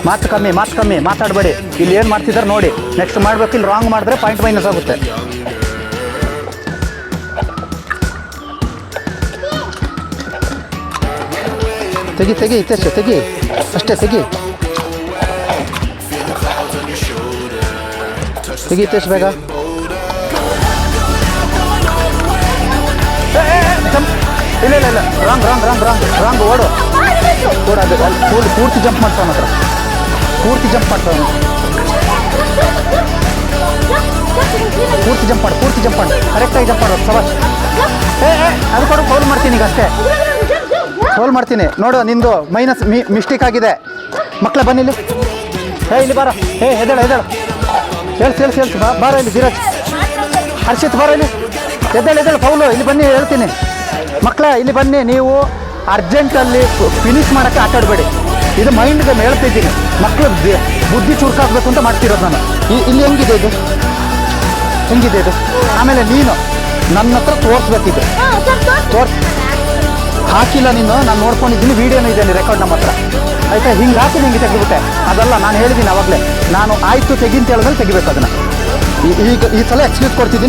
ಮಾತು ಕಮ್ಮಿ ಮಾತಾಡಬೇಡಿ. ಇಲ್ಲಿ ಏನು ಮಾಡ್ತಿದ್ದಾರೆ ನೋಡಿ. ನೆಕ್ಸ್ಟ್ ಮಾಡಬೇಕು. ಇಲ್ಲಿ ರಾಂಗ್ ಮಾಡಿದ್ರೆ ಪಾಯಿಂಟ್ ಮೈನಸ್ ಆಗುತ್ತೆ. ತೆಗಿ ಇತ್ತಷ್ಟೇ ತೆಗಿ, ಅಷ್ಟೇ ತೆಗಿ ಇತ್ತಷ್ಟು ಬೇಗ. ಇಲ್ಲ ರಾಂಗ್ ಓಡು ಅದು ಪೂರ್ತಿ ಜಂಪ್ ಮಾಡ್ತಾವ ಹತ್ರ, ಪೂರ್ತಿ ಜಂಪ್ ಮಾಡ್ತಾವ. ಪೂರ್ತಿ ಜಂಪ್ ಮಾಡು ಕರೆಕ್ಟಾಗಿ ಜಂಪ್ ಮಾಡೋದು. ಸವಾಸ್ ಅದು ಕೊಡು. ಫೌಲ್ ಮಾಡ್ತೀನಿ ಈಗ ಅಷ್ಟೇ, ಫೌಲ್ ಮಾಡ್ತೀನಿ ನೋಡು. ನಿಂದು ಮೈನಸ್ ಮಿಸ್ಟೇಕ್ ಆಗಿದೆ. ಮಕ್ಕಳ ಬನ್ನಿಲ್ಲಿ. ಇಲ್ಲಿ ಬಾರ. ಎದ್ದೇಳು ಹೇಳ್ಸು ಬಾರ ಇಲ್ಲಿ. ಧೀರಜ್, ಹರ್ಷಿತ್ ಬಾರ ಇಲ್ಲಿ. ಎದ್ದೇಳು ಫೌಲು. ಇಲ್ಲಿ ಬನ್ನಿ ಹೇಳ್ತೀನಿ. ಮಕ್ಕಳ ಇಲ್ಲಿ ಬನ್ನಿ. ನೀವು ಅರ್ಜೆಂಟಲ್ಲಿ ಫಿನಿಶ್ ಮಾಡೋಕ್ಕೆ ಆಟ ಆಡಬೇಡಿ. ಇದು ಮೈಂಡ್ ಗೇಮ್ ಹೇಳ್ತಿದ್ದೀನಿ. ಮಕ್ಕಳು ಬುದ್ಧಿ ಚುರುಕಾಗಬೇಕು ಅಂತ ಮಾಡ್ತಿರೋದು ನಾನು. ಇಲ್ಲಿ ಹೆಂಗಿದೆ ಇದು. ಆಮೇಲೆ ನೀನು ನನ್ನ ಹತ್ರ ತೋರಿಸ್ಬೇಕಿದೆ. ಹಾಕಿಲ್ಲ ನೀನು, ನಾನು ನೋಡ್ಕೊಂಡಿದ್ದೀನಿ. ವೀಡಿಯೋನೂ ಇದೆ ರೆಕಾರ್ಡ್ ನಮ್ಮ ಹತ್ರ. ಆಯಿತಾ? ಹಿಂಗೆ ಹಾಕಿ ಹಿಂಗೆ ತೆಗಿಬಿಟ್ಟೆ. ಅದಲ್ಲ, ನಾನು ಹೇಳಿದ್ದೀನಿ ಆವಾಗಲೇ. ನಾನು ಆಯಿತು ತೆಗಿ ಅಂತ ಹೇಳಿದ್ರೆ ತೆಗಿಬೇಕು ಅದನ್ನು. ಈಗ ಈ ಸಲ ಎಕ್ಸ್ಕ್ಯೂಸ್ ಕೊಡ್ತಿದ್ದೀನಿ.